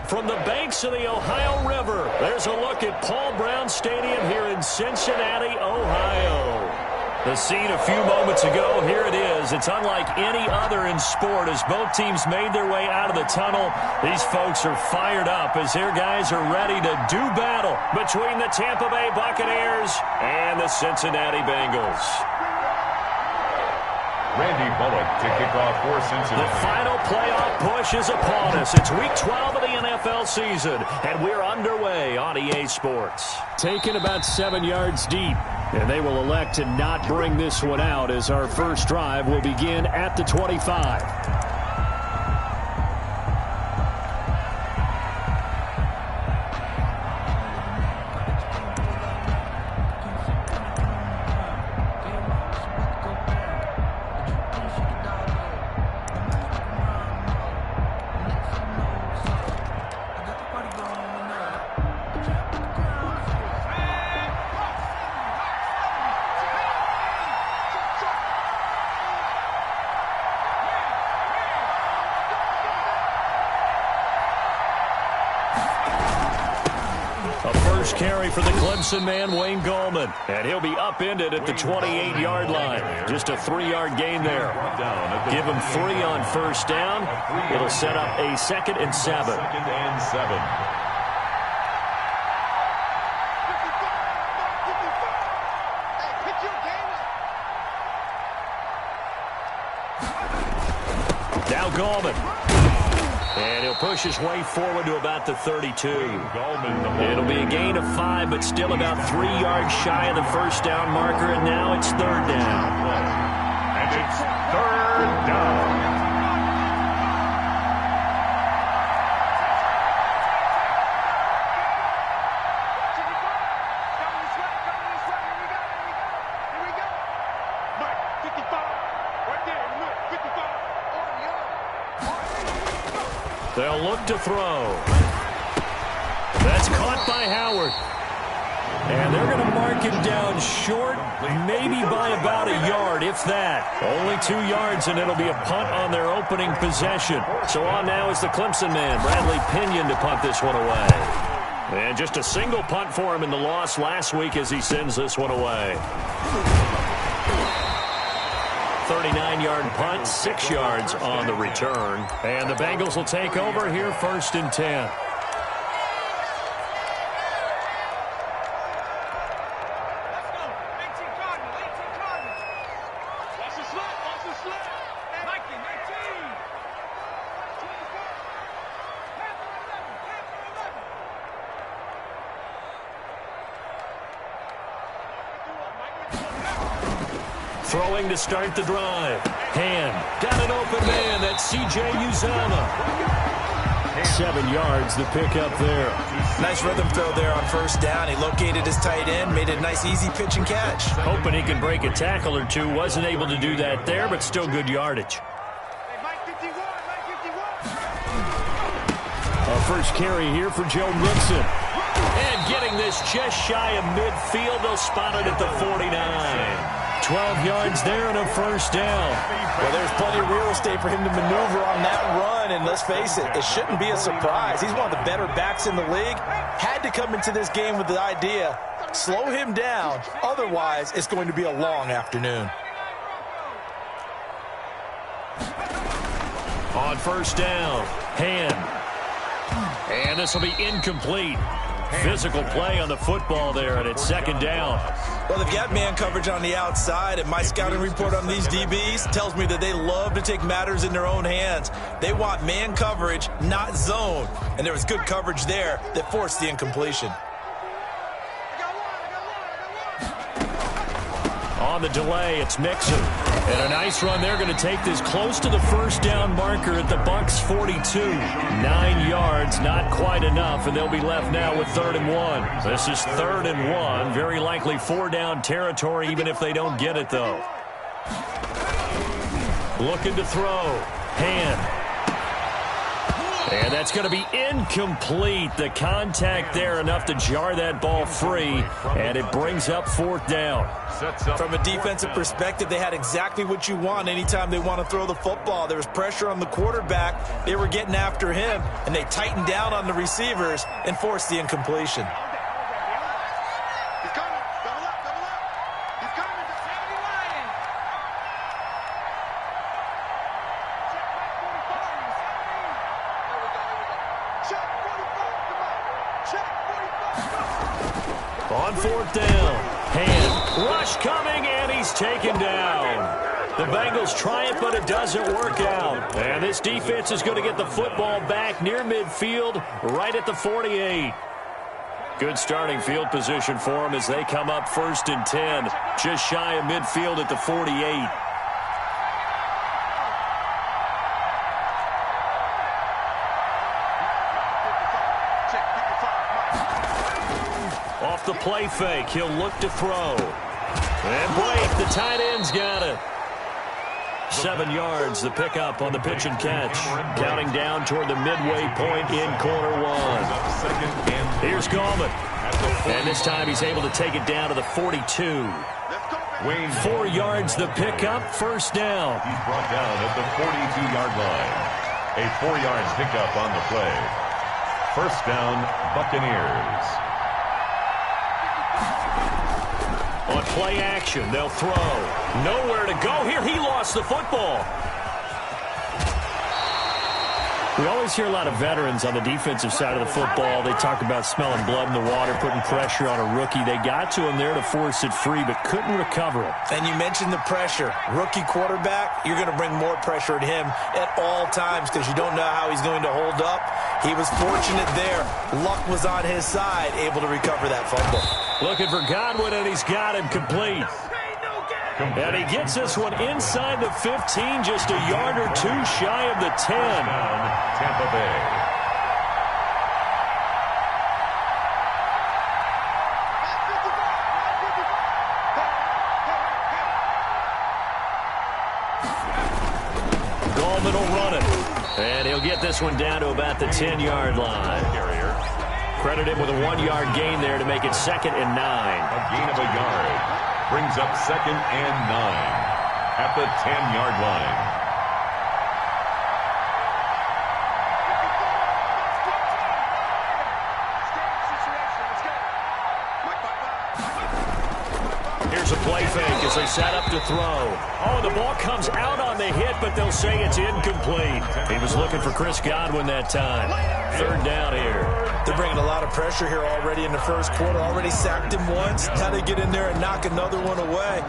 from the banks of the Ohio River, there's a look at Paul Brown Stadium here in Cincinnati, Ohio. The scene a few moments ago, here it is. It's unlike any other in sport as both teams made their way out of the tunnel. These folks are fired up as their guys are ready to do battle between the Tampa Bay Buccaneers and the Cincinnati Bengals. Randy Bullock to kick off for Cincinnati. The final playoff push is upon us. It's week 12 of the NFL season, and we're underway on EA Sports. Taken about 7 yards deep, and they will elect to not bring this one out as our first drive will begin at the 25. Carry for the Clemson man, Wayne Gallman. And he'll be upended at the 28-yard line. Just a 3-yard gain there. Give him 3 on first down. It'll set up a 2nd and 7. Now Gallman. And he'll push his way forward to about the 32. It'll be a gain of 5, but still about 3 yards shy of the first down marker, and now it's 3rd down. And it's 3rd down. They'll look to throw. That's caught by Howard. And they're going to mark him down short, maybe by about a yard, if that. Only 2 yards, and it'll be a punt on their opening possession. So on now is the Clemson man, Bradley Pinion, to punt this one away. And just a single punt for him in the loss last week as he sends this one away. 39-yard punt, 6 yards on the return. And the Bengals will take over here 1st and 10. Throwing to start the drive. Hand. Got an open man. That's C.J. Uzomah. 7 yards, the pickup there. Nice rhythm throw there on first down. He located his tight end, made it a nice, easy pitch and catch. Hoping he can break a tackle or two. Wasn't able to do that there, but still good yardage. Our first carry here for Joe Mixon. And getting this just shy of midfield. They'll spot it at the 49. 12 yards there and a first down. Well, there's plenty of real estate for him to maneuver on that run, and let's face it, it shouldn't be a surprise. He's one of the better backs in the league. Had to come into this game with the idea, slow him down, otherwise it's going to be a long afternoon. On first down, Hand. And this will be incomplete. Physical play on the football there, and it's 2nd down. Well, they've got man coverage on the outside, and my scouting report on these DBs tells me that they love to take matters in their own hands. They want man coverage, not zone. And there was good coverage there that forced the incompletion. On the delay, it's Mixon. And a nice run. They're going to take this close to the first down marker at the Bucs 42. 9 yards, not quite enough, and they'll be left now with 3rd and 1. This is 3rd and 1. Very likely 4-down territory, even if they don't get it, though. Looking to throw. Hand. And that's going to be incomplete. The contact there enough to jar that ball free, and it brings up 4th down. From a defensive perspective, they had exactly what you want anytime they want to throw the football. There was pressure on the quarterback. They were getting after him, and they tightened down on the receivers and forced the incompletion. On 4th down, hand, rush coming, and he's taken down. The Bengals try it, but it doesn't work out. And this defense is going to get the football back near midfield, right at the 48. Good starting field position for them as they come up 1st and 10, just shy of midfield at the 48. Off the play fake, he'll look to throw. And Blake, the tight end's got it. 7 yards, the pickup on the pitch and catch. Counting down toward the midway point in quarter 1. Here's Gallman. And this time he's able to take it down to the 42. 4 yards, the pickup, 1st down. He's brought down at the 42-yard line. A 4 yards pickup on the play. 1st down, Buccaneers. On play action, they'll throw. Nowhere to go here. He lost the football. We always hear a lot of veterans on the defensive side of the football. They talk about smelling blood in the water, putting pressure on a rookie. They got to him there to force it free, but couldn't recover it. And you mentioned the pressure. Rookie quarterback, you're going to bring more pressure at him at all times because you don't know how he's going to hold up. He was fortunate there. Luck was on his side, able to recover that fumble. Looking for Godwin, and he's got him complete. And he gets this one inside the 15, just a yard or 2 shy of the 10. Tampa Bay. Gallman will run it. And he'll get this one down to about the 10-yard line. Credit him with a 1-yard gain there to make it 2nd and 9. A gain of a yard. Brings up 2nd and 9 at the 10-yard line. Here's a play fake as they set up to throw. Oh, the ball comes out on the hit, but they'll say it's incomplete. He was looking for Chris Godwin that time. 3rd down here. They're bringing a lot of pressure here already in the 1st quarter. Already sacked him once. Now they get in there and knock another one away.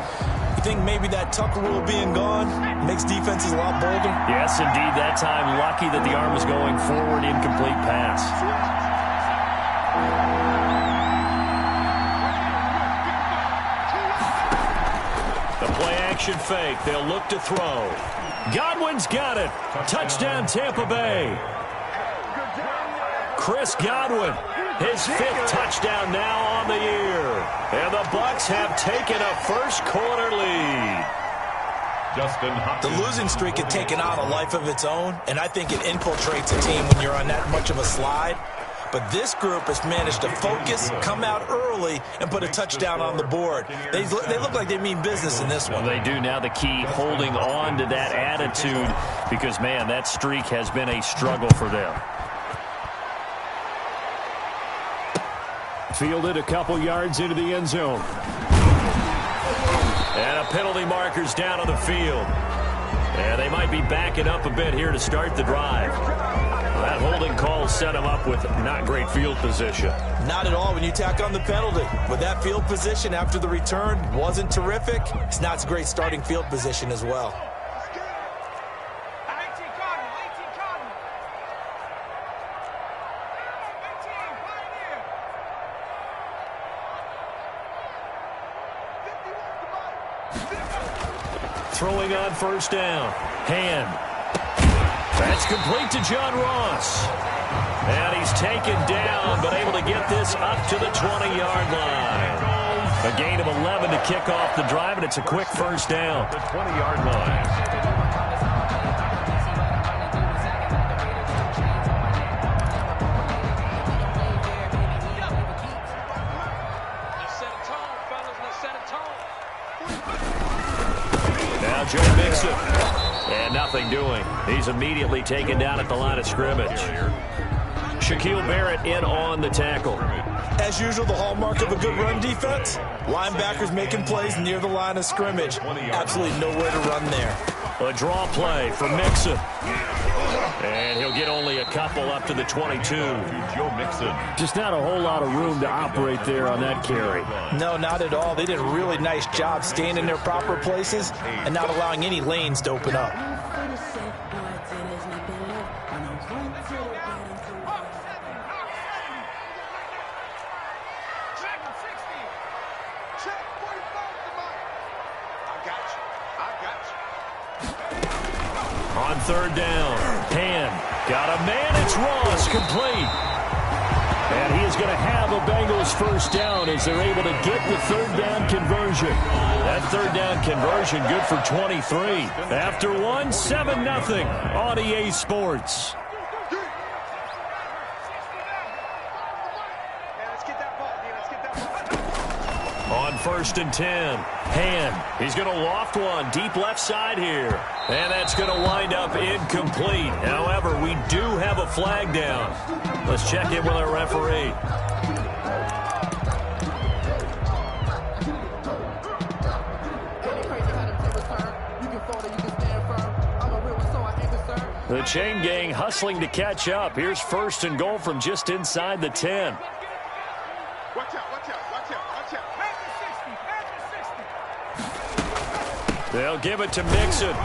You think maybe that Tucker rule being gone makes defenses a lot bolder? Yes, indeed. That time, lucky that the arm was going forward. Incomplete pass. The play action fake. They'll look to throw. Godwin's got it. Touchdown, Tampa Bay. Chris Godwin, his 5th touchdown now on the year. And the Bucs have taken a 1st quarter lead. The losing streak had taken on a life of its own, and I think it infiltrates a team when you're on that much of a slide. But this group has managed to focus, come out early, and put a touchdown on the board. They look like they mean business in this one. Well, they do. Now the key, holding on to that attitude, because, man, that streak has been a struggle for them. Fielded a couple yards into the end zone. And a penalty marker's down on the field. And they might be backing up a bit here to start the drive. That holding call set them up with not great field position. Not at all when you tack on the penalty. With that field position after the return wasn't terrific, it's not a great starting field position as well. Throwing on 1st down. Hand. That's complete to John Ross. And he's taken down, but able to get this up to the 20-yard line. A gain of 11 to kick off the drive, and it's a quick 1st down. The 20-yard line. doing? He's immediately taken down at the line of scrimmage. Shaquille Barrett in on the tackle. As usual, the hallmark of a good run defense, linebackers making plays near the line of scrimmage. Absolutely nowhere to run there. A draw play for Mixon. And he'll get only a couple up to the 22. Joe Mixon. Just not a whole lot of room to operate there on that carry. No, not at all. They did a really nice job staying in their proper places and not allowing any lanes to open up. On third down, Hand got a man. It's Ross, complete. And he is going to have a Bengals first down as they're able to get the third down conversion. That third down conversion good for 23. After one, 7-0 on EA Sports. On first and 10, Hand. He's going to loft one deep left side here. And that's going to wind up incomplete. However, we do have a flag down. Let's check in with our referee. The chain gang hustling to catch up. Here's first and goal from just inside the 10. Watch out, watch out, watch out, watch out. They'll give it to Mixon.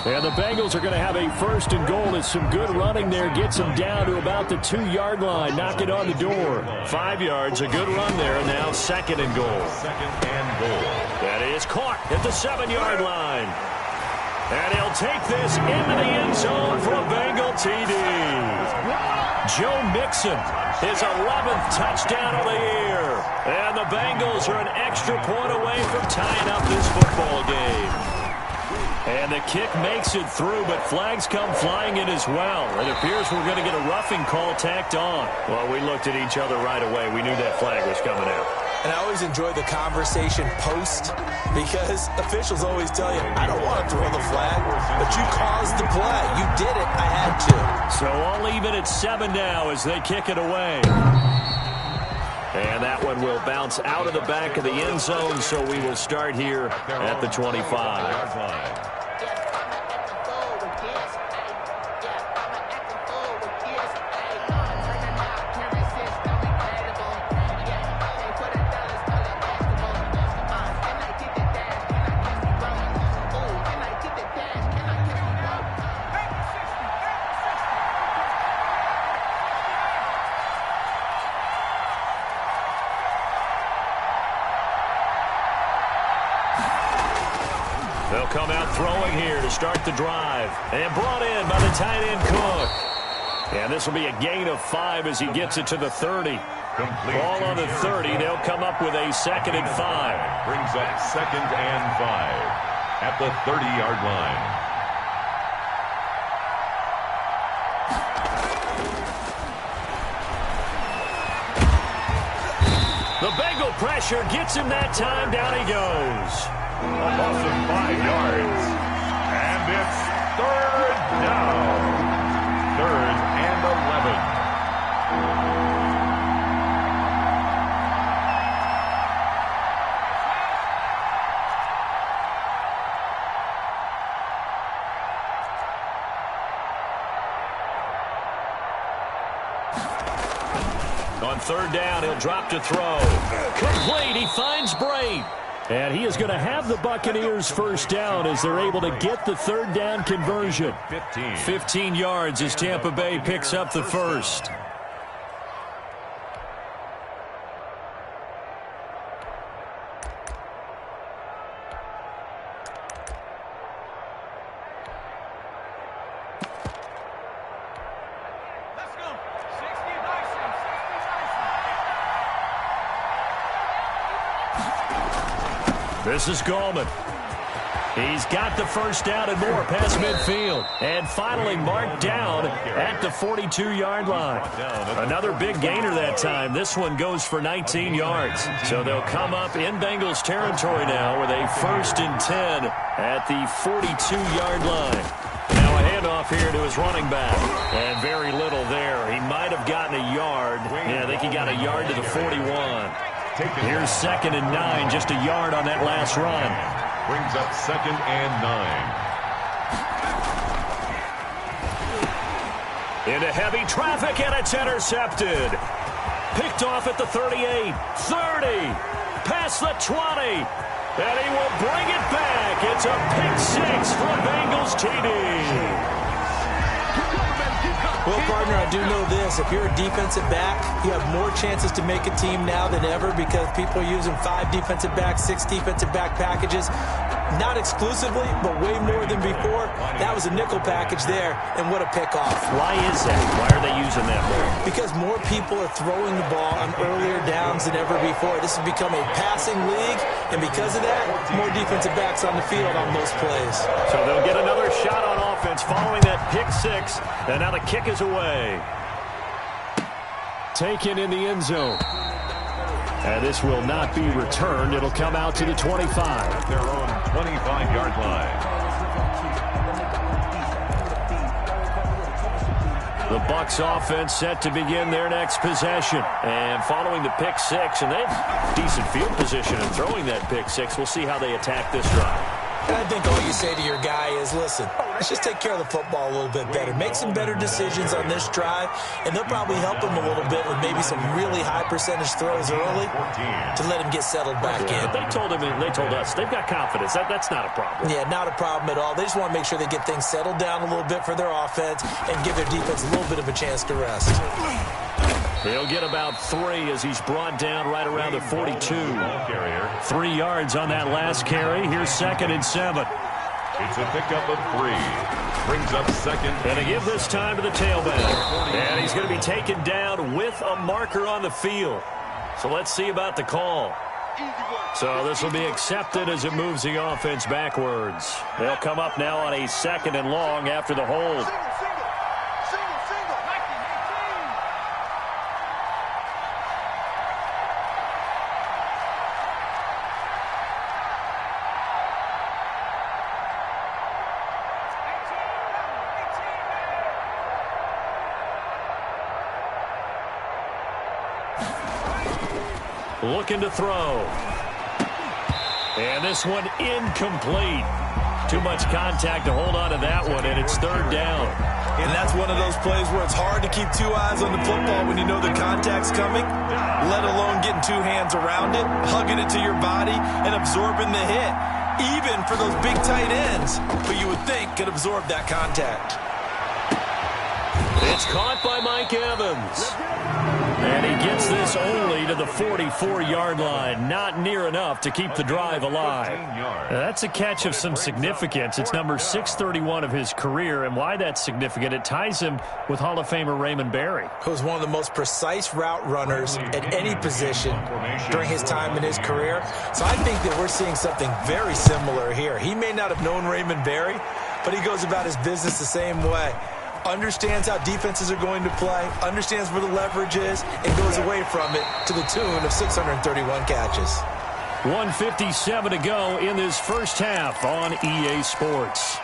And the Bengals are going to have a first and goal. It's some good running there. Gets them down to about the 2-yard line. Knock it on the door. 5 yards, a good run there. And now second and goal. Second and goal. That is caught at the 7-yard line. And he'll take this into the end zone for a Bengal TD. Joe Mixon, his 11th touchdown of the year. And the Bengals are an extra point away from tying up this football game. And the kick makes it through, but flags come flying in as well. It appears we're going to get a roughing call tacked on. Well, we looked at each other right away. We knew that flag was coming out. And I always enjoy the conversation post because officials always tell you, I don't want to throw the flag, but you caused the play. You did it. I had to. So I'll leave it at 7 now as they kick it away. And that one will bounce out of the back of the end zone, so we will start here at the 25. They'll come out throwing here to start the drive. And brought in by the tight end Cook. And this will be a gain of 5 as he gets it to the 30. Ball on the 30. They'll come up with a 2nd and 5. Brings up 2nd and 5 at the 30-yard line. The Bengal pressure gets him that time. Down he goes. A loss of 5 yards. And it's third down. 3rd and 11. On third down, he'll drop to throw. Complete. He finds Bray. And he is going to have the Buccaneers first down as they're able to get the third down conversion. 15 yards as Tampa Bay picks up the first. This is Gallman. He's got the first down and more past midfield. And finally marked down at the 42-yard line. Another big gainer that time. This one goes for 19 yards. So they'll come up in Bengals territory now with a 1st and 10 at the 42-yard line. Now a handoff here to his running back. And very little there. He might have gotten a yard. Yeah, I think he got a yard to the 41. Here's 2nd and 9, just a yard on that last run. Brings up 2nd and 9. Into heavy traffic, and it's intercepted. Picked off at the 38, 30, past the 20, and he will bring it back. It's a pick 6 for the Bengals TD. Well, partner, I do know this. If you're a defensive back, you have more chances to make a team now than ever because people are using 5 defensive backs, 6 defensive back packages. Not exclusively, but way more than before. That was a nickel package there, and what a pickoff. Why is that? Why are they using that more? Because more people are throwing the ball on earlier downs than ever before. This has become a passing league, and because of that, more defensive backs on the field on most plays. So they'll get another shot on offense following that pick 6, and now the kick is away. Taken in the end zone. And this will not be returned. It'll come out to the 25. At their own 25-yard line. The Bucs offense set to begin their next possession. And following the pick 6, and they have decent field position in throwing that pick 6. We'll see how they attack this drive. I think all you say to your guy is, listen, let's just take care of the football a little bit better. Make some better decisions on this drive, and they'll probably help him a little bit with maybe some really high percentage throws early to let him get settled back in. But they told him, and they told us, they've got confidence. That's not a problem. Yeah, not a problem at all. They just want to make sure they get things settled down a little bit for their offense and give their defense a little bit of a chance to rest. He'll get about 3 as he's brought down right around the 42. 3 yards on that last carry. Here's 2nd and 7. It's a pickup of 3. Brings up 2nd. And they give this time to the tailback. And he's going to be taken down with a marker on the field. So let's see about the call. So this will be accepted as it moves the offense backwards. They'll come up now on a 2nd and long after the hold. Looking to throw. And this one incomplete. Too much contact to hold on to that one, and it's 3rd down. And that's one of those plays where it's hard to keep 2 eyes on the football when you know the contact's coming, let alone getting 2 hands around it, hugging it to your body, and absorbing the hit, even for those big tight ends, who you would think could absorb that contact. It's caught by Mike Evans. And he gets this only to the 44-yard line. Not near enough to keep the drive alive. That's a catch of some significance. It's number 631 of his career. And why that's significant, it ties him with Hall of Famer Raymond Berry, who was one of the most precise route runners at any position during his time in his career. So I think that we're seeing something very similar here. He may not have known Raymond Berry, but he goes about his business the same way. Understands how defenses are going to play, understands where the leverage is, and goes away from it to the tune of 631 catches. 1:57 to go in this first half on EA Sports.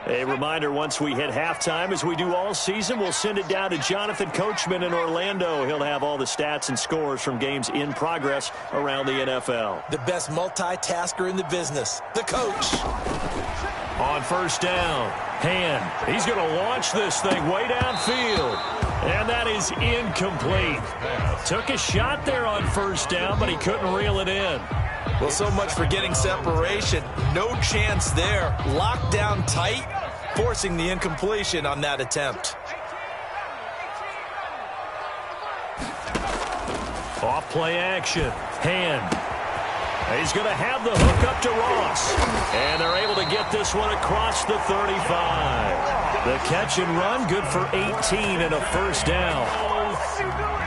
A reminder, once we hit halftime, as we do all season, we'll send it down to Jonathan Coachman in Orlando. He'll have all the stats and scores from games in progress around the NFL. The best multitasker in the business, the coach. On 1st down, Hand. He's going to launch this thing way downfield. And that is incomplete. Took a shot there on 1st down, but he couldn't reel it in. Well, so much for getting separation. No chance there. Locked down tight, forcing the incompletion on that attempt. Off play action. Hand. He's going to have the hook up to Ross. And they're able to get this one across the 35. The catch and run, good for 18 and a first down.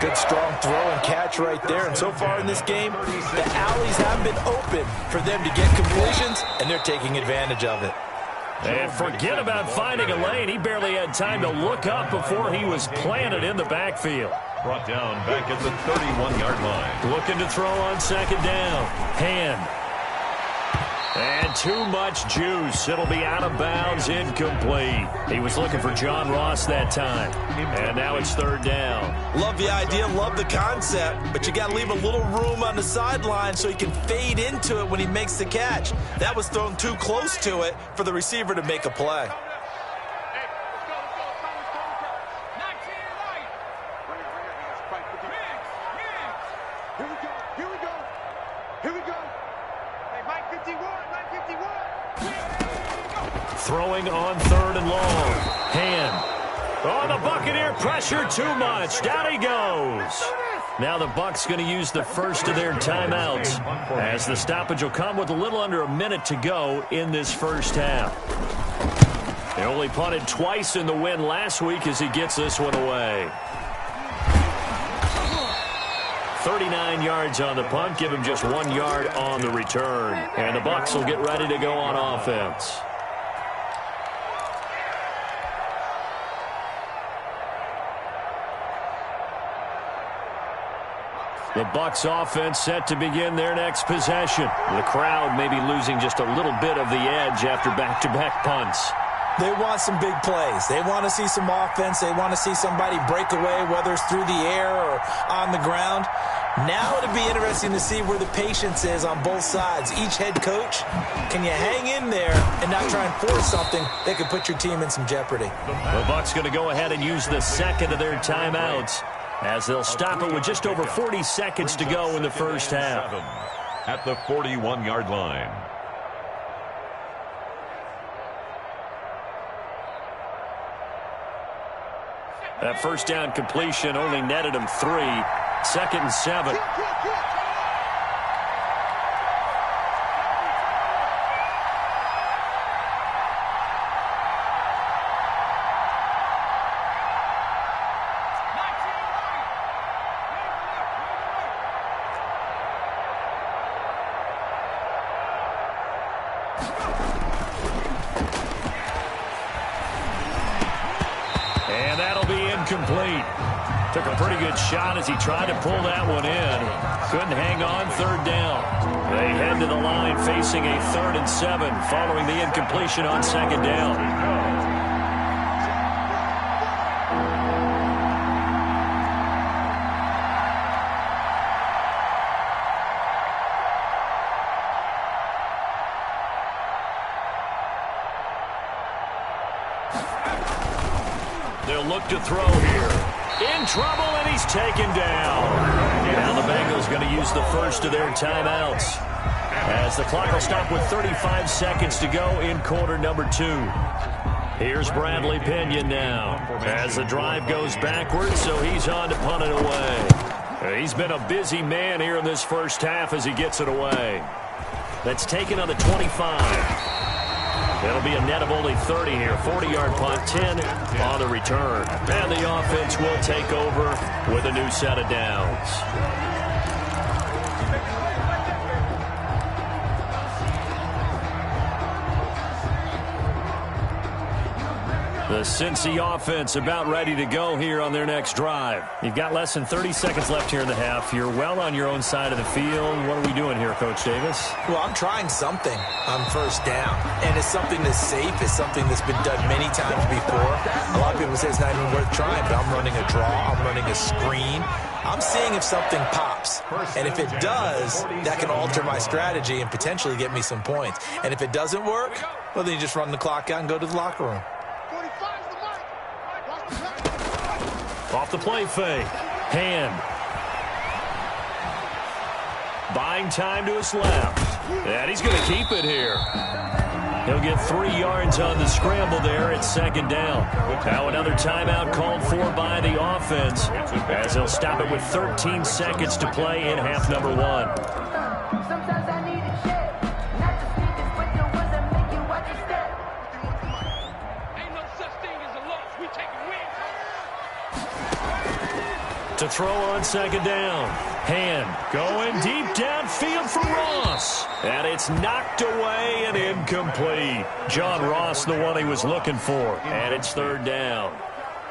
Good strong throw and catch right there. And so far in this game, the alleys have been open for them to get completions, and they're taking advantage of it. And forget about finding a lane. He barely had time to look up before he was planted in the backfield. Brought down back at the 31-yard line. Looking to throw on second down. Hand. And too much juice. It'll be out of bounds, incomplete. He was looking for John Ross that time. And now it's third down. Love the idea, love the concept, but you got to leave a little room on the sideline so he can fade into it when he makes the catch. That was thrown too close to it for the receiver to make a play. Throwing on third and long. Hand. Oh, the Buccaneer pressure too much. Down he goes. Now the Bucs going to use the first of their timeouts as the stoppage will come with a little under a minute to go in this first half. They only punted twice in the win last week as he gets this one away. 39 yards on the punt, give him just 1 yard on the return. And the Bucs will get ready to go on offense. The Bucs offense set to begin their next possession. The crowd may be losing just a little bit of the edge after back-to-back punts. They want some big plays. They want to see some offense. They want to see somebody break away, whether it's through the air or on the ground. Now it'll be interesting to see where the patience is on both sides. Each head coach, can you hang in there and not try and force something that could put your team in some jeopardy? The Bucs going to go ahead and use the second of their timeouts, as they'll stop it with just over 40 seconds to go in the first half. At the 41-yard line. That first down completion only netted him 3. 2nd and 7. Complete. Took a pretty good shot as he tried to pull that one in. Couldn't hang on, third down. They head to the line facing a 3rd and 7 following the incompletion on second down. They'll look to throw here. In trouble, and he's taken down. Now the Bengals going to use the first of their timeouts, as the clock will stop with 35 seconds to go in quarter number 2. Here's Bradley Pinion now, as the drive goes backwards, so he's on to punt it away. He's been a busy man here in this first half as he gets it away. That's taken on the 25. It'll be a net of only 30 here. 40-yard punt, 10 on the return. And the offense will take over with a new set of downs. The Cincy offense about ready to go here on their next drive. You've got less than 30 seconds left here in the half. You're well on your own side of the field. What are we doing here, Coach Davis? Well, I'm trying something on first down, and it's something that's safe. It's something that's been done many times before. A lot of people say it's not even worth trying, but I'm running a draw. I'm running a screen. I'm seeing if something pops, and if it does, that can alter my strategy and potentially get me some points. And if it doesn't work, well, then you just run the clock out and go to the locker room. Off the play fake. Hand. Buying time to his left. And he's going to keep it here. He'll get 3 yards on the scramble there at second down. Now another timeout called for by the offense, as they'll stop it with 13 seconds to play in half number 1. Sometimes I need a check. Not the sneakers, but the ones that make you watch your step. Ain't no such thing as a loss. We taking wins home. To throw on second down. Hand going deep downfield for Ross. And it's knocked away and incomplete. John Ross, the one he was looking for. And it's third down.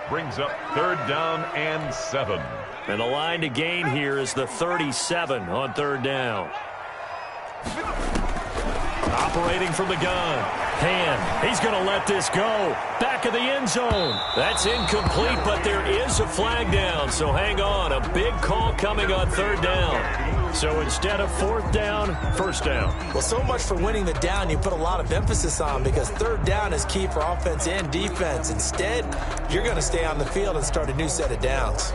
Brings up third down and 7. And the line to gain here is the 37 on third down. Operating from the gun. Hand. He's going to let this go. Back of the end zone. That's incomplete, but there is a flag down. So hang on. A big call coming on third down. So instead of fourth down, first down. Well, so much for winning the down you put a lot of emphasis on, because third down is key for offense and defense. Instead, you're going to stay on the field and start a new set of downs.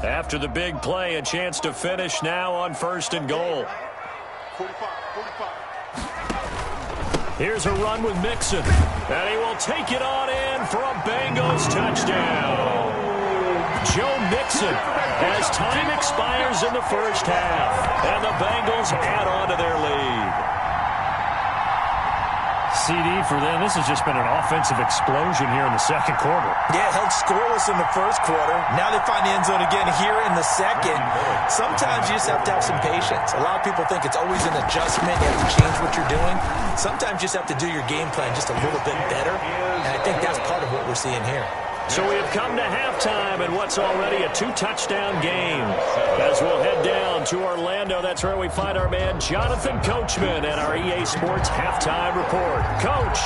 After the big play, a chance to finish now on first and goal. 45. Here's a run with Mixon. And he will take it on in for a Bengals touchdown. Joe Mixon as time expires in the first half. And the Bengals add on to their lead. CD for them. This has just been an offensive explosion here in the second quarter. Yeah, held scoreless in the first quarter. Now they find the end zone again here in the second. Sometimes you just have to have some patience. A lot of people think it's always an adjustment. You have to change what you're doing. Sometimes you just have to do your game plan just a little bit better. And I think that's part of what we're seeing here. So we have come to halftime in what's already a 2-touchdown game. As we'll head down to Orlando, that's where we find our man Jonathan Coachman at our EA Sports Halftime Report. Coach.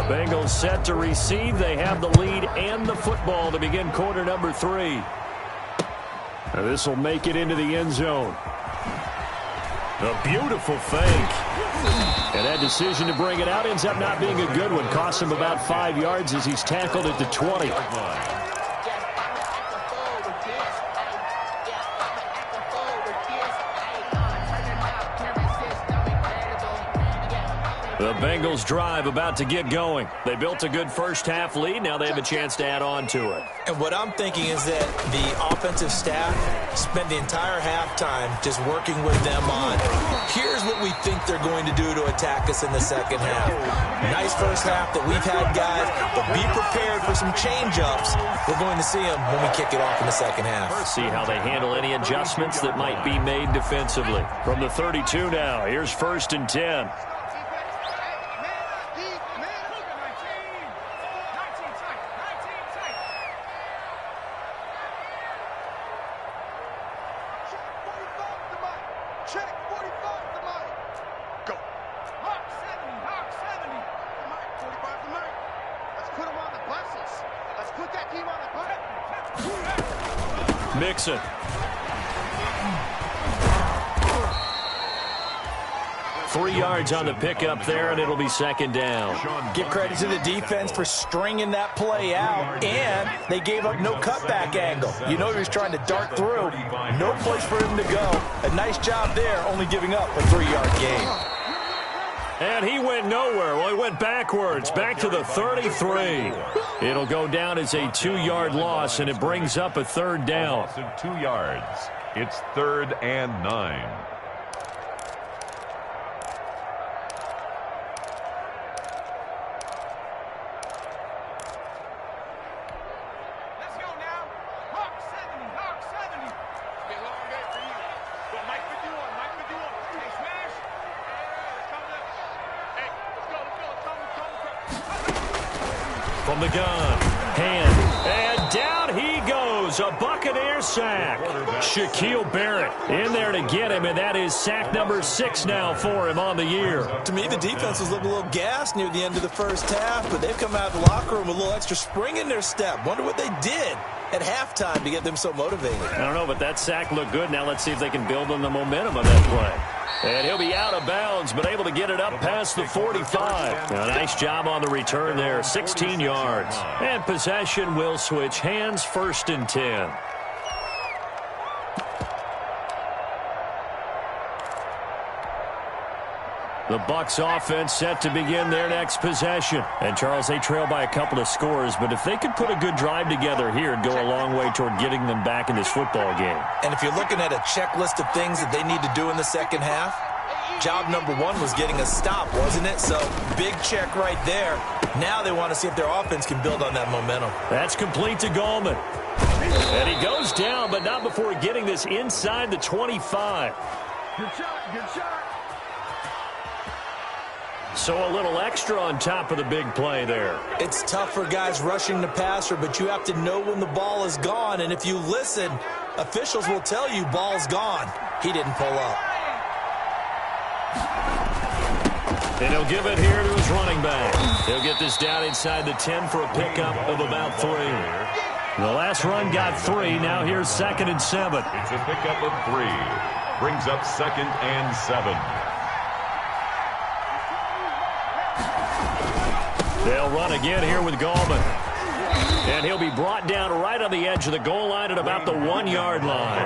Bengals set to receive. They have the lead and the football to begin quarter number 3. This will make it into the end zone. A beautiful fake. And that decision to bring it out ends up not being a good one. Cost him about 5 yards as he's tackled at the 20. The Bengals drive about to get going. They built a good first-half lead. Now they have a chance to add on to it. And what I'm thinking is that the offensive staff spent the entire halftime just working with them on, here's what we think they're going to do to attack us in the second half. Nice first half that we've had, guys, but be prepared for some change-ups. We're going to see them when we kick it off in the second half. See how they handle any adjustments that might be made defensively. From the 32 now, here's first and 10. Mixon. Three yards on the pickup there, and it'll be second down. Give credit to the defense for stringing that play out, and they gave up no cutback angle. You know he was trying to dart through. No place for him to go. A nice job there, only giving up a 3-yard gain. And he went nowhere. Well, he went backwards, back to the 33. It'll go down as a 2-yard loss, and it brings up a third down. Loss of 2 yards. It's third and 9. From the gun, hand, and down he goes. A Buccaneer sack. Shaquille Barrett in there to get him, and that is sack number 6 now for him on the year. To me, the defense was looking a little gassed near the end of the first half, but they've come out of the locker room with a little extra spring in their step. Wonder what they did at halftime to get them so motivated. I don't know, but that sack looked good. Now let's see if they can build on the momentum of that play. And he'll be out of bounds, but able to get it up past the 45. A nice job on the return there, 16 yards. And possession will switch hands, first and 10. The Bucs offense set to begin their next possession. And, Charles, they trail by a couple of scores, but if they could put a good drive together here, it'd go a long way toward getting them back in this football game. And if you're looking at a checklist of things that they need to do in the second half, job number one was getting a stop, wasn't it? So, big check right there. Now they want to see if their offense can build on that momentum. That's complete to Gallman. And he goes down, but not before getting this inside the 25. Good shot, good shot. So a little extra on top of the big play there. It's tough for guys rushing the passer, but you have to know when the ball is gone. And if you listen, officials will tell you ball's gone. He didn't pull up. And he'll give it here to his running back. He'll get this down inside the 10 for a pickup of about 3. The last run got 3. Now here's 2nd and 7. It's a pickup of 3. Brings up 2nd and 7. They'll run again here with Gallman. And he'll be brought down right on the edge of the goal line at about the 1-yard line.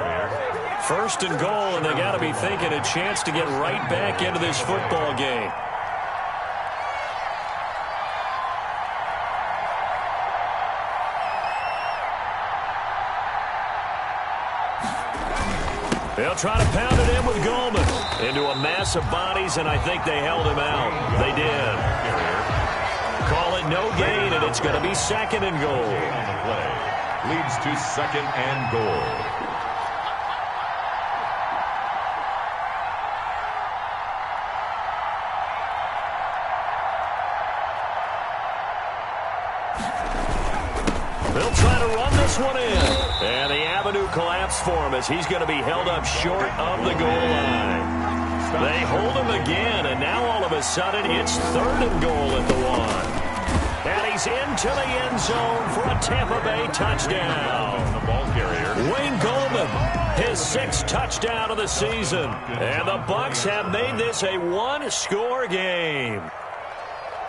1st and goal, and they got to be thinking a chance to get right back into this football game. They'll try to pound it in with Gallman. Into a mass of bodies, and I think they held him out. They did. Call it no gain, and it's going to be 2nd and goal. On the play. Leads to 2nd and goal. They'll try to run this one in. And the avenue collapsed for him as he's going to be held up short of the goal line. They hold him again, and now all of a sudden it's 3rd and goal at the 1. And he's into the end zone for a Tampa Bay touchdown. The ball carrier. Wayne Gallman, his 6th touchdown of the season. And the Bucs have made this a 1-score game.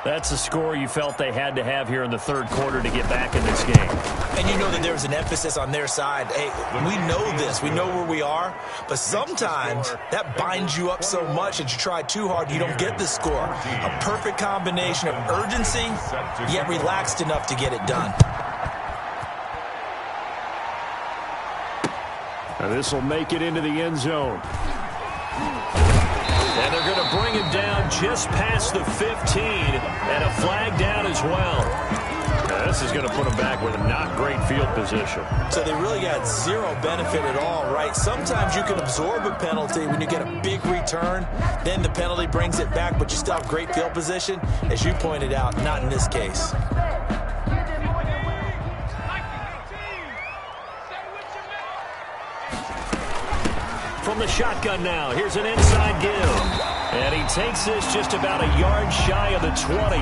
That's the score you felt they had to have here in the 3rd quarter to get back in this game. And you know that there's an emphasis on their side. Hey, we know this. We know where we are. But sometimes that binds you up so much that you try too hard, you don't get the score. A perfect combination of urgency, yet relaxed enough to get it done. And this will make it into the end zone. And they're going to bring him down just past the 15, and a flag down as well. Now, this is going to put him back with a not great field position. So they really got zero benefit at all, right? Sometimes you can absorb a penalty when you get a big return. Then the penalty brings it back, but you still have great field position. As you pointed out, not in this case. From the shotgun now, here's an inside give. And he takes this just about a yard shy of the 20.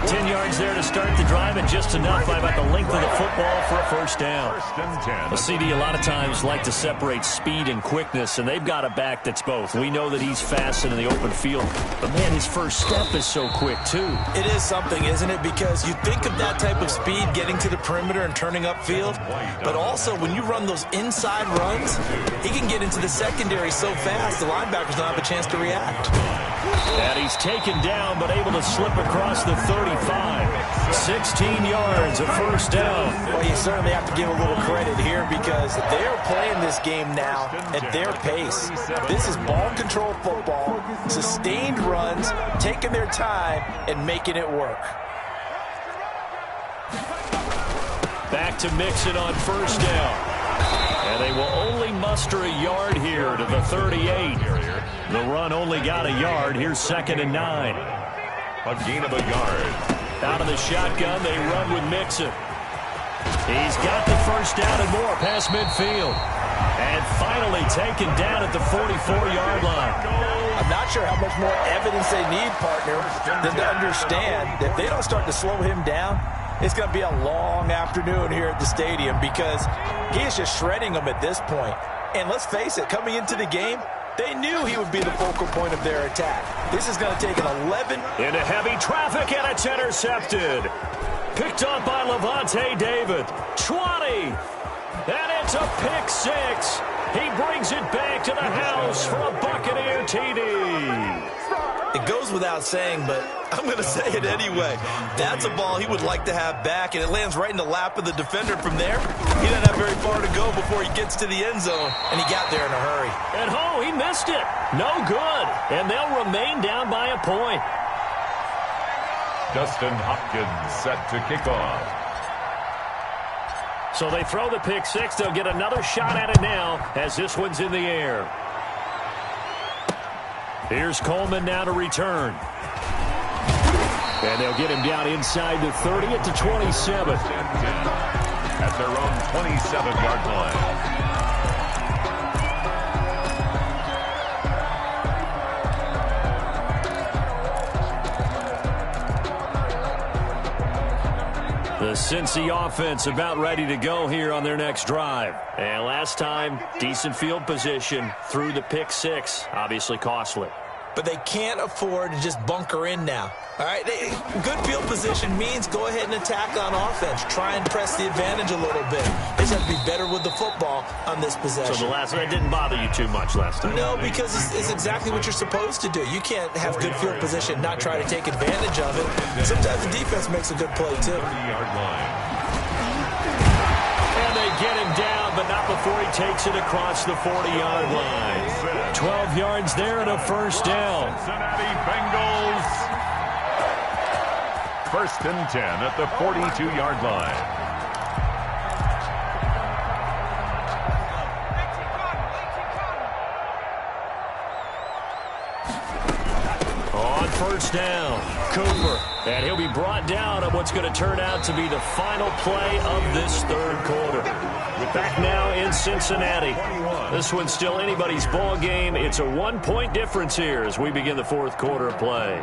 10 yards there to start the drive, and just enough by about the length of the football for a 1st down. 1st and 10. A CD a lot of times like to separate speed and quickness, and they've got a back that's both. We know that he's fast in the open field, but man, his first step is so quick too. It is something, isn't it? Because you think of that type of speed getting to the perimeter and turning upfield, but also when you run those inside runs, he can get into the secondary so fast the linebackers don't have a chance to react. And he's taken down, but able to slip across the 35. 16 yards, a 1st down. Well, you certainly have to give a little credit here because they're playing this game now at their pace. This is ball control football, sustained runs, taking their time and making it work. Back to Mixon on 1st down. And they will only muster a yard here to the 38. The run only got a yard. Here's 2nd and 9. A gain of a yard. Out of the shotgun, they run with Mixon. He's got the 1st down and more past midfield. And finally taken down at the 44-yard line. I'm not sure how much more evidence they need, partner, than to understand that if they don't start to slow him down, it's going to be a long afternoon here at the stadium because he is just shredding them at this point. And let's face it, coming into the game, they knew he would be the focal point of their attack. This is going to take an 11. Into heavy traffic, and it's intercepted. Picked up by Levante David. 20. And it's a pick 6. He brings it back to the house for a Buccaneer TD. It goes without saying, but I'm going to say it anyway. That's a ball he would like to have back, and it lands right in the lap of the defender from there. He doesn't have very far to go before he gets to the end zone, and he got there in a hurry. And he missed it. No good. And they'll remain down by a point. Dustin Hopkins set to kick off. So they throw the pick six. They'll get another shot at it now as this one's in the air. Here's Coleman now to return. And they'll get him down inside the 30 at the 27. At their own 27-yard line. The Cincy offense about ready to go here on their next drive. And last time, decent field position through the pick six. Obviously costly. But they can't afford to just bunker in now. All right, good field position means go ahead and attack on offense. Try and press the advantage a little bit. They just have to be better with the football on this possession. So the last one didn't bother you too much last time? No, because it's exactly what you're supposed to do. You can't have good field position and not try to take advantage of it. Sometimes the defense makes a good play, too. And they get him down, but not before he takes it across the 40-yard line. 12 yards there and a first down. Cincinnati Bengals. First and 10 at the 42-yard line. On first down, Cooper. And he'll be brought down on what's going to turn out to be the final play of this third quarter. Back now in Cincinnati. This one's still anybody's ball game. It's a 1-point difference here as we begin the fourth quarter of play.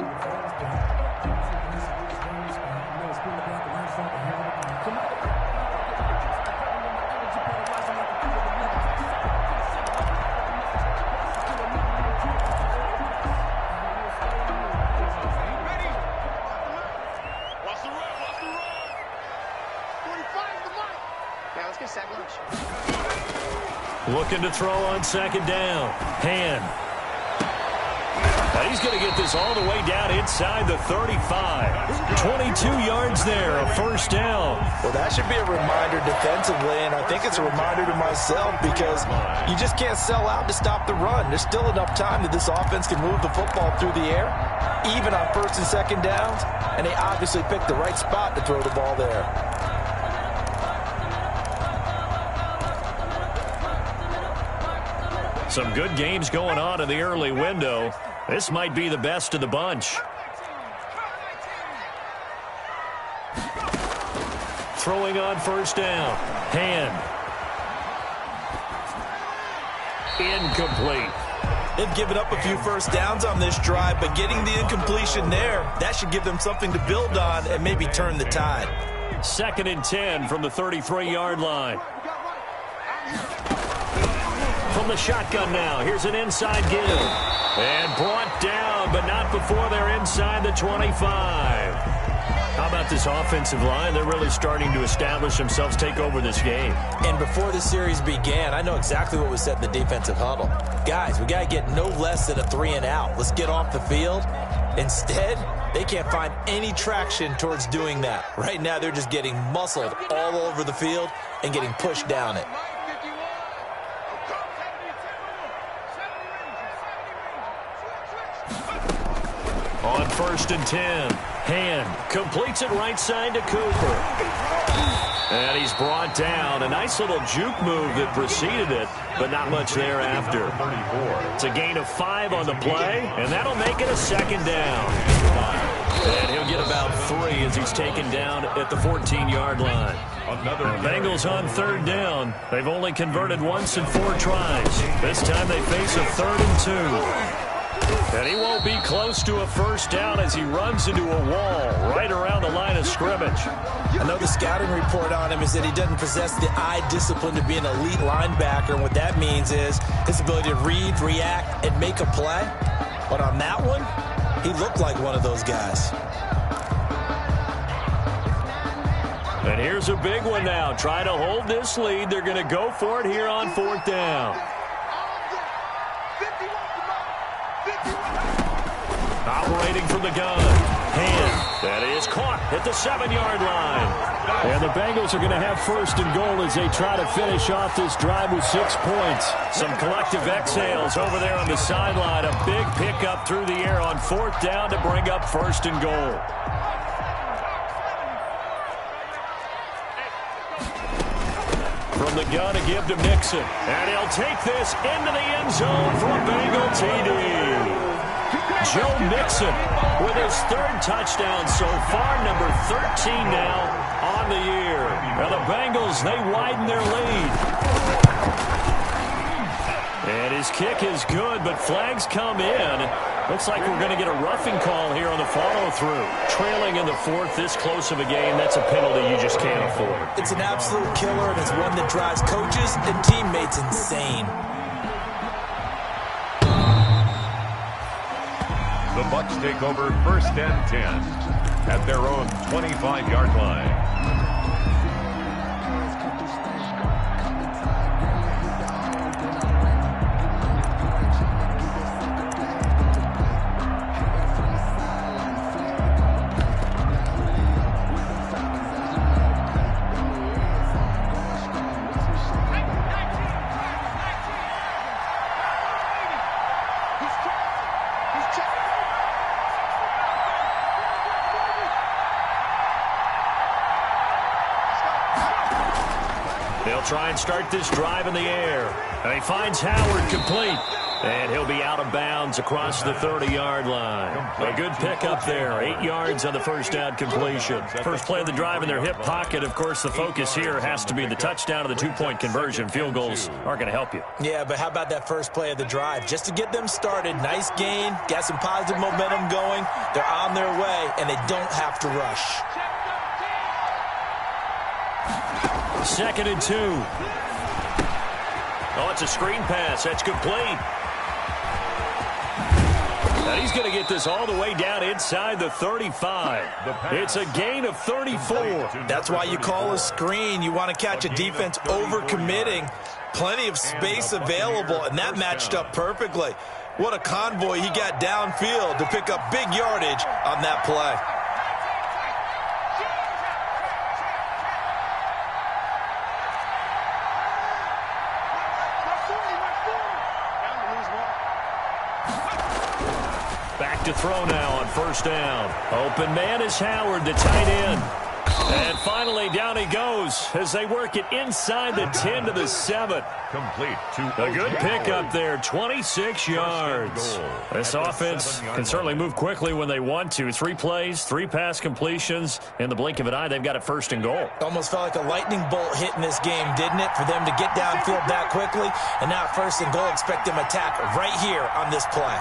Looking to throw on second down. Hand. Now he's going to get this all the way down inside the 35. 22 yards there, a first down. Well, that should be a reminder defensively, and I think it's a reminder to myself because you just can't sell out to stop the run. There's still enough time that this offense can move the football through the air, even on first and second downs, and they obviously picked the right spot to throw the ball there. Some good games going on in the early window. This might be the best of the bunch. Throwing on first down. Hand. Incomplete. They've given up a few first downs on this drive, but getting the incompletion there, that should give them something to build on and maybe turn the tide. Second and 10 from the 33-yard line. From the shotgun now, here's an inside give. And brought down, but not before they're inside the 25. How about this offensive line? They're really starting to establish themselves, take over this game. And before the series began, I know exactly what was said in the defensive huddle. Guys, we got to get no less than a 3-and-out. Let's get off the field. Instead, they can't find any traction towards doing that. Right now, they're just getting muscled all over the field and getting pushed down it. On first and 10, Hand completes it right side to Cooper. And he's brought down. A nice little juke move that preceded it, but not much thereafter. It's a gain of 5 on the play, and that'll make it a second down. And he'll get about 3 as he's taken down at the 14-yard line. The Bengals on third down. They've only converted once in 4 tries. This time they face a 3rd and 2. And he won't be close to a first down as he runs into a wall right around the line of scrimmage. I know the scouting report on him is that he doesn't possess the eye discipline to be an elite linebacker. And what that means is his ability to read, react, and make a play. But on that one, he looked like one of those guys. And here's a big one now. Try to hold this lead. They're going to go for it here on 4th down. Operating from the gun. Hand. That is caught at the 7-yard line. And the Bengals are going to have first and goal as they try to finish off this drive with 6 points. Some collective exhales over there on the sideline. A big pickup through the air on 4th down to bring up first and goal. From the gun to give to Mixon. And he'll take this into the end zone for a Bengal TD. Joe Mixon with his 3rd touchdown so far, number 13 now on the year. Now the Bengals, they widen their lead. And his kick is good, but flags come in. Looks like we're going to get a roughing call here on the follow-through. Trailing in the 4th, this close of a game, that's a penalty you just can't afford. It's an absolute killer, and it's one that drives coaches and teammates insane. The Bucs take over 1st and 10 at their own 25-yard line. Try and start this drive in the air. And he finds Howard complete. And he'll be out of bounds across the 30-yard line. A good pickup there. 8 yards on the first down completion. First play of the drive in their hip pocket. Of course, the focus here has to be the touchdown of the 2-point conversion. Field goals aren't going to help you. Yeah, but how about that first play of the drive? Just to get them started. Nice gain. Got some positive momentum going. They're on their way, and they don't have to rush. 2nd and 2. Oh, it's a screen pass. That's complete. And he's going to get this all the way down inside the 35. It's a gain of 34. That's why you call a screen. You want to catch a defense overcommitting. Plenty of space available, and that matched up perfectly. What a convoy he got downfield to pick up big yardage on that play. To throw now on first down. Open man is Howard, the tight end. And finally, down he goes as they work it inside the 10 to the 7. Complete to a good pickup there, 26 yards. This offense can certainly move quickly when they want to. 3 plays, 3 pass completions. In the blink of an eye, they've got it first and goal. Almost felt like a lightning bolt hit in this game, didn't it? For them to get downfield that quickly. And now first and goal, expect them attack right here on this play.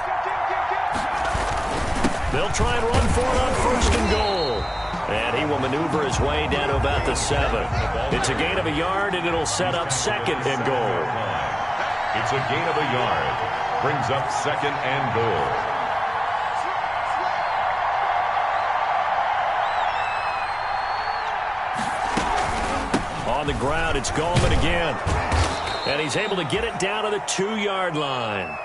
They'll try and run for it on first and goal. And he will maneuver his way down to about the 7. It's a gain of a yard, and it'll set up 2nd and goal. It's a gain of a yard. Brings up 2nd and goal. On the ground, it's Gallman again. And he's able to get it down to the 2-yard line.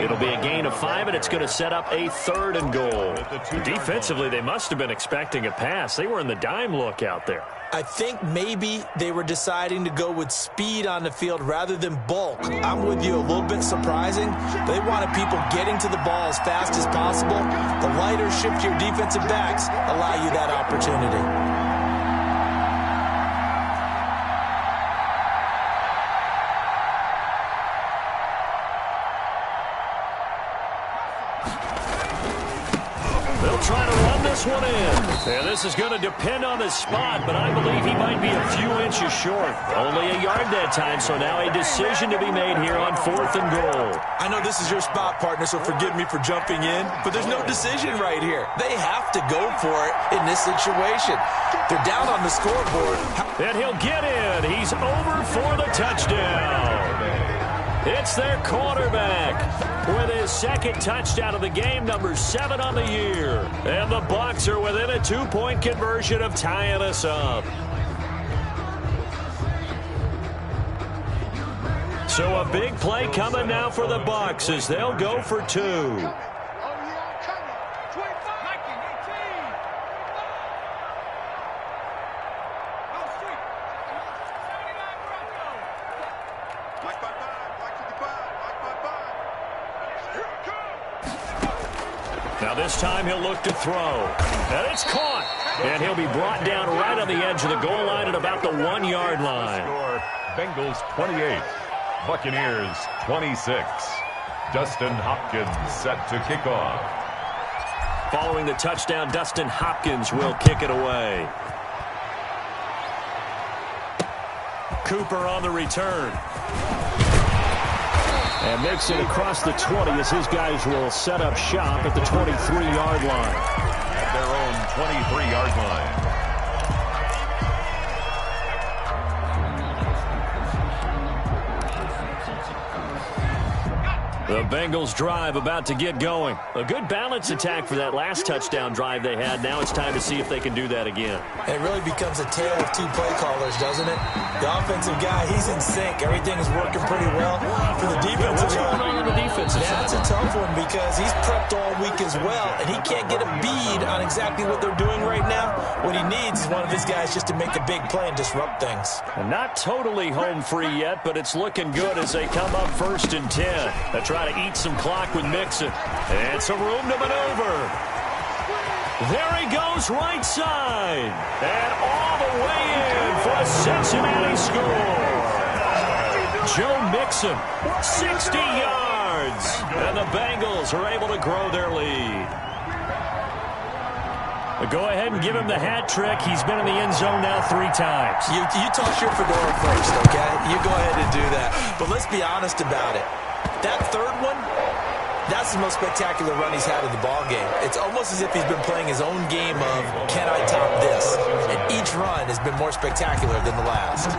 It'll be a gain of 5, and it's going to set up a 3rd and goal. Defensively, they must have been expecting a pass. They were in the dime look out there. I think maybe they were deciding to go with speed on the field rather than bulk. I'm with you, a little bit surprising. They wanted people getting to the ball as fast as possible. The lighter, shiftier defensive backs allow you that opportunity. Trying to run this one in. And this is going to depend on the spot, but I believe he might be a few inches short. Only a yard that time, so now a decision to be made here on 4th and goal. I know this is your spot, partner, so forgive me for jumping in, but there's no decision right here. They have to go for it in this situation. They're down on the scoreboard. And he'll get in. He's over for the touchdown. It's their quarterback with his 2nd touchdown of the game, number 7 on the year. And the Bucs are within a 2-point conversion of tying us up. So a big play coming now for the Bucs as they'll go for 2. Now this time he'll look to throw. And it's caught. And he'll be brought down right on the edge of the goal line at about the 1-yard line. Score, Bengals 28, Buccaneers 26. Dustin Hopkins set to kick off. Following the touchdown, Dustin Hopkins will kick it away. Cooper on the return. And makes it across the 20 as his guys will set up shop at the 23-yard line. At their own 23-yard line. The Bengals drive about to get going. A good balance attack for that last touchdown drive they had. Now it's time to see if they can do that again. It really becomes a tale of two play callers, doesn't it? The offensive guy, he's in sync. Everything is working pretty well. For the defensive What's going on the defensive side? That's a tough one because he's prepped all week as well, and he can't get a bead on exactly what they're doing right now. What he needs is one of his guys just to make a big play and disrupt things. And not totally home free yet, but it's looking good as they come up 1st and 10. They try to eat some clock with Mixon. And some room to maneuver. There he goes right side. And all the way in for a Cincinnati score. Joe Mixon, 60 yards. And the Bengals are able to grow their lead. But go ahead and give him the hat trick. He's been in the end zone now 3 times. You toss your fedora first, okay? You go ahead and do that. But let's be honest about it. That third one, that's the most spectacular run he's had in the ballgame. It's almost as if he's been playing his own game of, can I top this? And each run has been more spectacular than the last.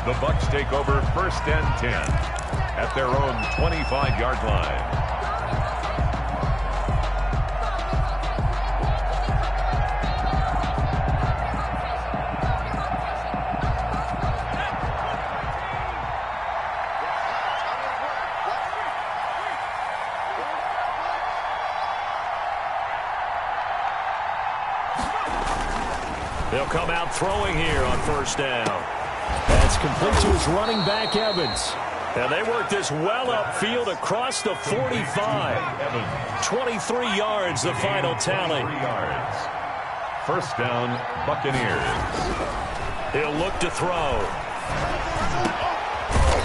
The Bucs take over 1st and 10 at their own 25-yard line. They'll come out throwing here on 1st down. That's complete to his running back, Evans. And they work this well upfield across the 45. 23 yards, the final tally. 3 yards. 1st down, Buccaneers. He'll look to throw.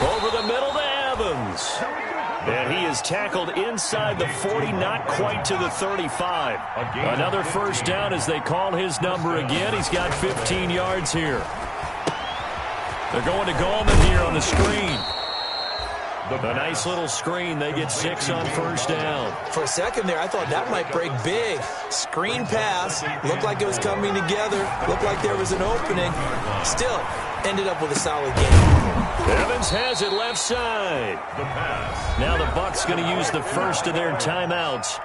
Over the middle to Evans. And he is tackled inside the 40, not quite to the 35. Another 1st down as they call his number again. He's got 15 yards here. They're going to Gallman here on the screen. A nice little screen. They get 6 on 1st down. For a second there, I thought that might break big. Screen pass. Looked like it was coming together. Looked like there was an opening. Still, ended up with a solid game. Evans has it left side. The pass. Now the Bucs going to use the first of their timeouts,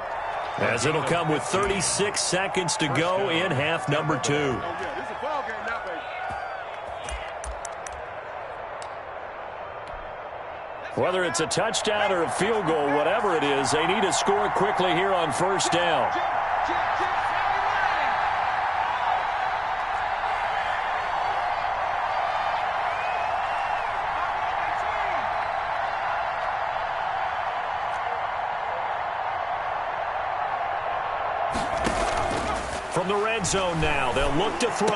as it'll come with 36 seconds to go in half number 2. This is a ball game now, baby. Whether it's a touchdown or a field goal, whatever it is, they need to score quickly here on 1st down. From the red zone now, they'll look to throw.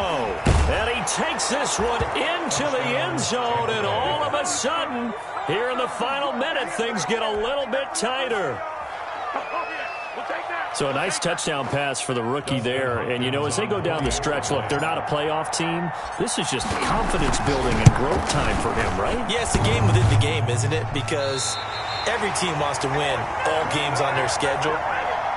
And he takes this one into the end zone, and all of a sudden, here in the final minute, things get a little bit tighter. So a nice touchdown pass for the rookie there. And, you know, as they go down the stretch, look, they're not a playoff team. This is just confidence building and growth time for him, right? Yeah, it's a game within the game, isn't it? Because every team wants to win all games on their schedule.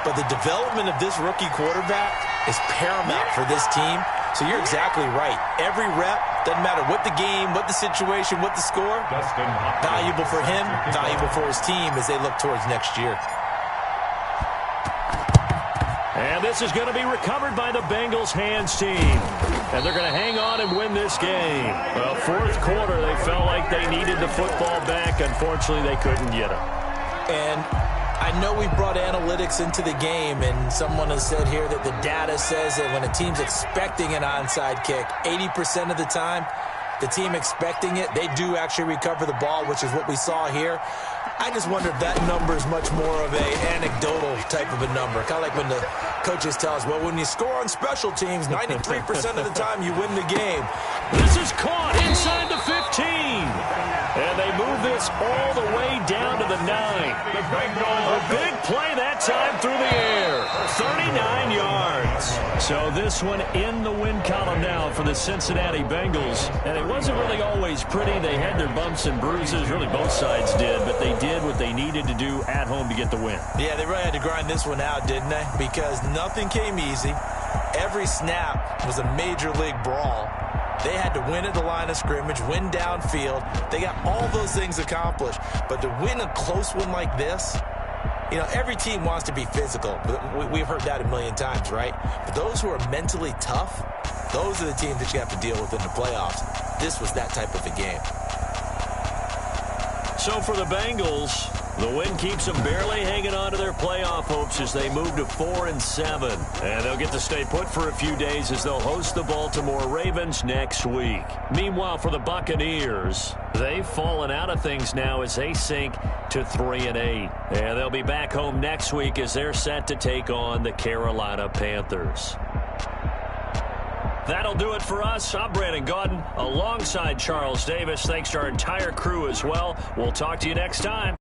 But the development of this rookie quarterback is paramount for this team. So you're exactly right. Every rep, doesn't matter what the game, what the situation, what the score, valuable for him, valuable for his team as they look towards next year. And this is going to be recovered by the Bengals hands team. And they're going to hang on and win this game. Well, 4th quarter, they felt like they needed the football back. Unfortunately, they couldn't get it. And I know we brought analytics into the game, and someone has said here that the data says that when a team's expecting an onside kick, 80% of the time, the team expecting it, they do actually recover the ball, which is what we saw here. I just wonder if that number is much more of a anecdotal type of a number. Kind of like when the coaches tell us, well, when you score on special teams, 93% of the time you win the game. This is caught inside the 15. And they move this all the way down to the 9. A big play that time through the air. 39 yards. So this one in the win column now for the Cincinnati Bengals. And it wasn't really always pretty. They had their bumps and bruises. Really both sides did. But they did what they needed to do at home to get the win. Yeah, they really had to grind this one out, didn't they? Because nothing came easy. Every snap was a major league brawl. They had to win at the line of scrimmage, win downfield. They got all those things accomplished. But to win a close one like this, you know, every team wants to be physical. We've heard that a million times, right? But those who are mentally tough, those are the teams that you have to deal with in the playoffs. This was that type of a game. So for the Bengals, the win keeps them barely hanging on to their playoff hopes as they move to 4-7. And they'll get to stay put for a few days as they'll host the Baltimore Ravens next week. Meanwhile, for the Buccaneers, they've fallen out of things now as they sink to 3-8. And they'll be back home next week as they're set to take on the Carolina Panthers. That'll do it for us. I'm Brandon Gaudin alongside Charles Davis. Thanks to our entire crew as well. We'll talk to you next time.